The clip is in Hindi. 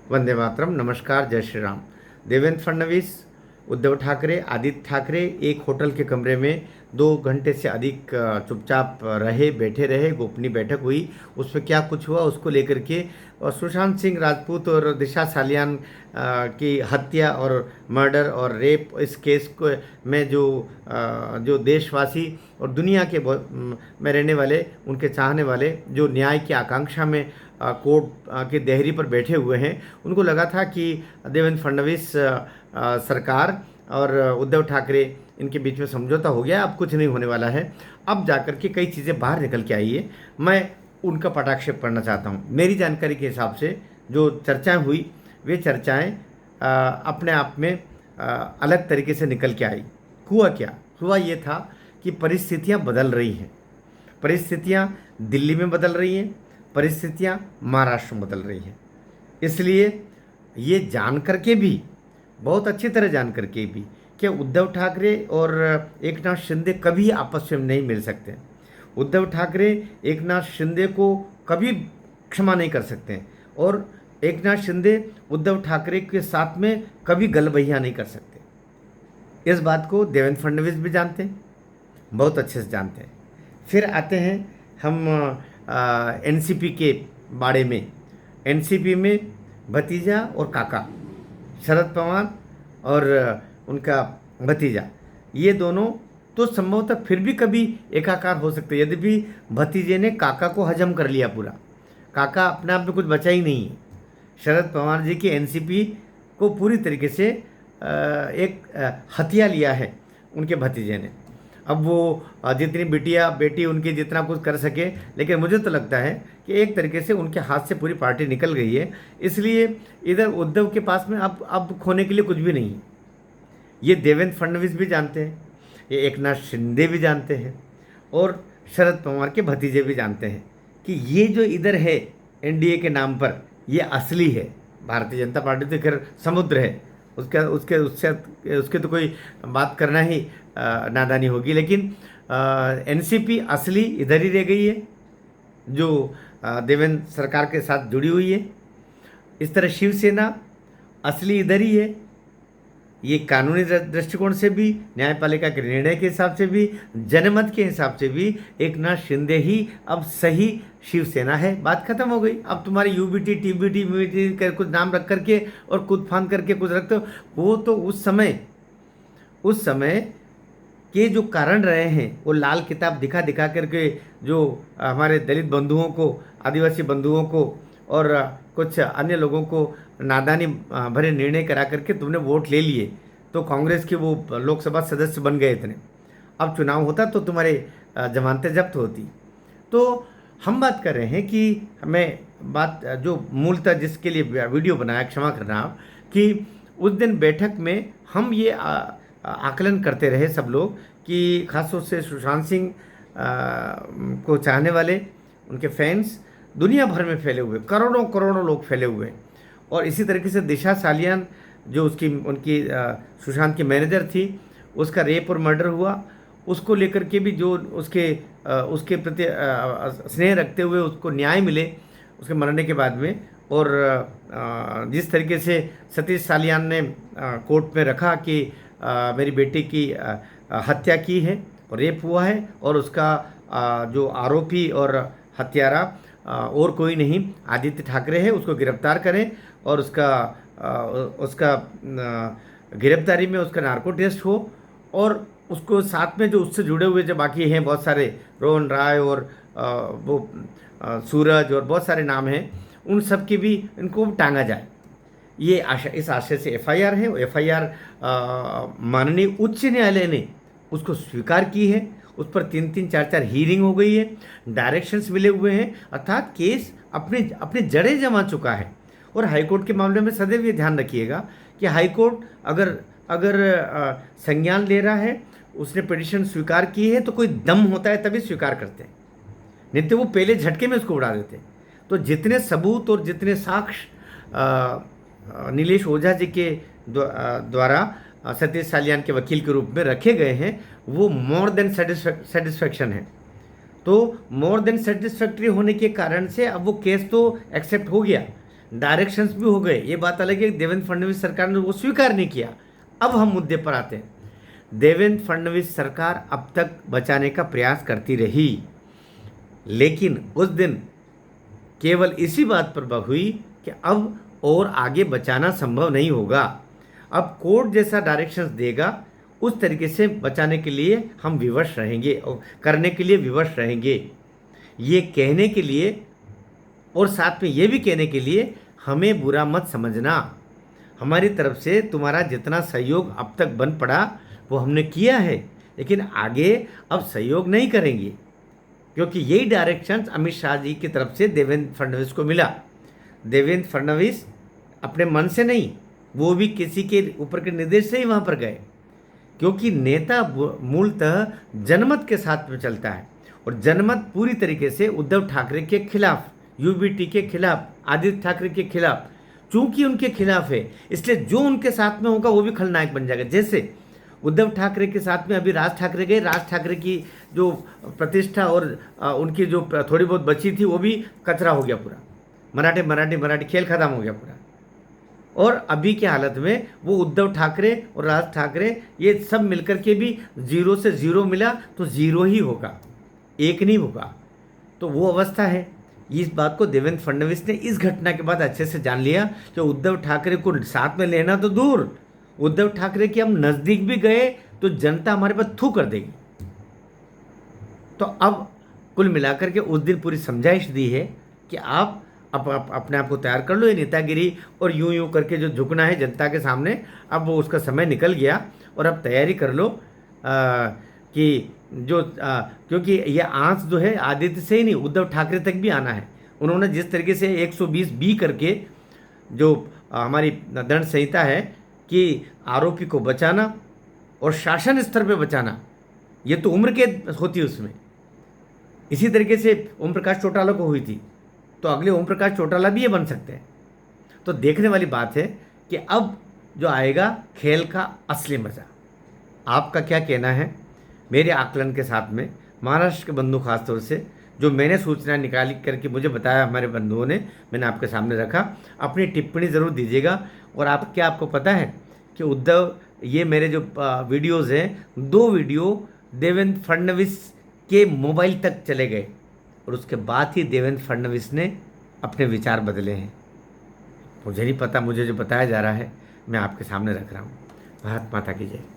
वंदे मातरम। नमस्कार, जय श्री राम। देवेंद्र फडणवीस, उद्धव ठाकरे, आदित्य ठाकरे एक होटल के कमरे में 2 घंटे से अधिक चुपचाप रहे, बैठे रहे। गोपनीय बैठक हुई, उसमें क्या कुछ हुआ उसको लेकर के, और सुशांत सिंह राजपूत और दिशा सालियान की हत्या और मर्डर और रेप, इस केस को में जो देशवासी और दुनिया के में रहने वाले, उनके चाहने वाले, जो न्याय की आकांक्षा में कोर्ट के देहरी पर बैठे हुए हैं, उनको लगा था कि देवेंद्र फडणवीस सरकार और उद्धव ठाकरे इनके बीच में समझौता हो गया, अब कुछ नहीं होने वाला है। अब जाकर के कई चीज़ें बाहर निकल के आई है। मैं उनका पटाक्षेप करना चाहता हूँ। मेरी जानकारी के हिसाब से जो चर्चाएं हुई, वे चर्चाएं अपने आप में अलग तरीके से निकल के आई। हुआ क्या? हुआ ये था कि परिस्थितियां बदल रही हैं। परिस्थितियां दिल्ली में बदल रही हैं, परिस्थितियां महाराष्ट्र में बदल रही हैं। इसलिए ये जान करके भी, बहुत अच्छी तरह जान करके भी, कि उद्धव ठाकरे और एकनाथ शिंदे कभी आपस में नहीं मिल सकते। उद्धव ठाकरे एकनाथ शिंदे को कभी क्षमा नहीं कर सकते, और एकनाथ शिंदे उद्धव ठाकरे के साथ में कभी गलबहिया नहीं कर सकते। इस बात को देवेंद्र फडणवीस भी जानते हैं, बहुत अच्छे से जानते हैं। फिर आते हैं हम एनसीपी के बारे में। एनसीपी में भतीजा और काका, शरद पवार और उनका भतीजा, ये दोनों तो संभवतः फिर भी कभी एकाकार हो सकते, यद्यपि भतीजे ने काका को हजम कर लिया पूरा। काका अपने आप में कुछ बचा ही नहीं है। शरद पवार जी की एनसीपी को पूरी तरीके से एक हथिया लिया है उनके भतीजे ने। अब वो जितनी बिटिया बेटी उनकी जितना कुछ कर सके, लेकिन मुझे तो लगता है कि एक तरीके से उनके हाथ से पूरी पार्टी निकल गई है। इसलिए इधर उद्धव के पास में अब खोने के लिए कुछ भी नहीं है। ये देवेंद्र फडणवीस भी जानते हैं, ये एकनाथ शिंदे भी जानते हैं, और शरद पवार के भतीजे भी जानते हैं कि ये जो इधर है एनडीए के नाम पर, ये असली है। भारतीय जनता पार्टी तो खैर समुद्र है, उसके तो कोई बात करना ही नादानी होगी, लेकिन एनसीपी असली इधर ही रह गई है, जो देवेंद्र सरकार के साथ जुड़ी हुई है। इस तरह शिवसेना असली इधर ही है। ये कानूनी दृष्टिकोण से भी, न्यायपालिका के निर्णय के हिसाब से भी, जनमत के हिसाब से भी एकनाथ शिंदे ही अब सही शिवसेना है। बात खत्म हो गई। अब तुम्हारे यूबीटी टीबीटी वीबीटी कर कुछ नाम रख करके और कूद फांद करके कुछ रखते हो, वो तो उस समय के जो कारण रहे हैं, वो लाल किताब दिखा दिखा करके जो हमारे दलित बंधुओं को, आदिवासी बंधुओं को और कुछ अन्य लोगों को नादानी भरे निर्णय करा करके तुमने वोट ले लिए, तो कांग्रेस के वो लोकसभा सदस्य बन गए इतने। अब चुनाव होता तो तुम्हारे जमानतें जब्त होती। तो हम बात कर रहे हैं कि हमें बात जो मूलतः जिसके लिए वीडियो बनाया, क्षमा करना आप, कि उस दिन बैठक में हम ये आकलन करते रहे सब लोग कि खासतौर से सुशांत सिंह को चाहने वाले, उनके फैंस दुनिया भर में फैले हुए, करोड़ों करोड़ों लोग फैले हुए। और इसी तरीके से दिशा सालियान जो उनकी सुशांत की मैनेजर थी, उसका रेप और मर्डर हुआ, उसको लेकर के भी जो उसके प्रति स्नेह रखते हुए उसको न्याय मिले उसके मरने के बाद में। और जिस तरीके से सतीश सालियान ने कोर्ट में रखा कि मेरी बेटी की हत्या की है और रेप हुआ है, और उसका जो आरोपी और हत्यारा और कोई नहीं आदित्य ठाकरे है, उसको गिरफ्तार करें, और उसका गिरफ्तारी में उसका नार्को टेस्ट हो, और उसको साथ में जो उससे जुड़े हुए जो बाकी हैं बहुत सारे, रोहन राय और वो सूरज और बहुत सारे नाम हैं, उन सब की भी इनको टांगा जाए, ये आशा, इस आशय से एफआईआर है। एफआईआर माननीय उच्च न्यायालय ने उसको स्वीकार की है, उस पर 3-3, 4-4 हीयरिंग हो गई है, डायरेक्शंस मिले हुए हैं, अर्थात केस अपने जड़ें जमा चुका है। और हाईकोर्ट के मामले में सदैव ये ध्यान रखिएगा कि हाईकोर्ट अगर संज्ञान ले रहा है, उसने पिटिशन स्वीकार की है, तो कोई दम होता है तभी स्वीकार करते हैं, नहीं तो वो पहले झटके में उसको उड़ा देते हैं। तो जितने सबूत और जितने साक्ष्य नीलेश ओझा जी के द्वारा सतीश सालियान के वकील के रूप में रखे गए हैं, वो मोर देन सेटिस्फैक्शन है। तो मोर देन सेटिस्फैक्ट्री होने के कारण से अब वो केस तो एक्सेप्ट हो गया, डायरेक्शंस भी हो गए, ये बात अलग है कि देवेंद्र फडणवीस सरकार ने वो स्वीकार नहीं किया। अब हम मुद्दे पर आते हैं। देवेंद्र फडणवीस सरकार अब तक बचाने का प्रयास करती रही, लेकिन उस दिन केवल इसी बात पर बात हुई कि अब और आगे बचाना संभव नहीं होगा। अब कोर्ट जैसा डायरेक्शंस देगा उस तरीके से बचाने के लिए हम विवश रहेंगे और करने के लिए विवश रहेंगे। ये कहने के लिए और साथ में ये भी कहने के लिए हमें बुरा मत समझना। हमारी तरफ से तुम्हारा जितना सहयोग अब तक बन पड़ा वो हमने किया है, लेकिन आगे अब सहयोग नहीं करेंगे, क्योंकि यही डायरेक्शंस अमित शाह जी की तरफ से देवेंद्र फडणवीस को मिला। देवेंद्र फडणवीस अपने मन से नहीं, वो भी किसी के ऊपर के निर्देश से ही वहाँ पर गए, क्योंकि नेता मूलतः जनमत के साथ में चलता है और जनमत पूरी तरीके से उद्धव ठाकरे के खिलाफ, यूबीटी के खिलाफ, आदित्य ठाकरे के खिलाफ, चूंकि उनके खिलाफ है इसलिए जो उनके साथ में होगा वो भी खलनायक बन जाएगा। जैसे उद्धव ठाकरे के साथ में अभी राज ठाकरे गए, राज ठाकरे की जो प्रतिष्ठा और उनकी जो थोड़ी बहुत बची थी वो भी कचरा हो गया पूरा, मराठी खेल खत्म हो गया पूरा। और अभी की हालत में वो उद्धव ठाकरे और राज ठाकरे ये सब मिलकर के भी 0 से 0 मिला तो 0 ही होगा, 1 नहीं होगा। तो वो अवस्था है। इस बात को देवेंद्र फडणवीस ने इस घटना के बाद अच्छे से जान लिया कि उद्धव ठाकरे को साथ में लेना तो दूर, उद्धव ठाकरे के हम नज़दीक भी गए तो जनता हमारे पर थू कर देगी। तो अब कुल मिलाकर के उस दिन पूरी समझाइश दी है कि आप अपने आप को तैयार कर लो, ये नेतागिरी और यूं करके जो झुकना है जनता के सामने, अब वो उसका समय निकल गया और अब तैयारी कर लो कि जो क्योंकि ये आंच जो है आदित्य से ही नहीं उद्धव ठाकरे तक भी आना है। उन्होंने जिस तरीके से 120B करके जो हमारी दंड संहिता है कि आरोपी को बचाना और शासन स्तर पे बचाना, ये तो उम्र कैद होती है उसमें। इसी तरीके से ओम प्रकाश चौटाला को हुई थी, तो अगले ओम प्रकाश चौटाला भी ये बन सकते हैं। तो देखने वाली बात है कि अब जो आएगा खेल का असली मज़ा। आपका क्या कहना है? मेरे आकलन के साथ में महाराष्ट्र के बंधु खासतौर से जो मैंने सूचना निकाली करके मुझे बताया हमारे बंधुओं ने, मैंने आपके सामने रखा। अपनी टिप्पणी ज़रूर दीजिएगा। और आपको पता है कि उद्धव, ये मेरे जो वीडियोज़ हैं, 2 वीडियो देवेंद्र फडणवीस के मोबाइल तक चले गए और उसके बाद ही देवेंद्र फडणवीस ने अपने विचार बदले हैं। मुझे नहीं पता, मुझे जो बताया जा रहा है मैं आपके सामने रख रहा हूँ। भारत माता की जय।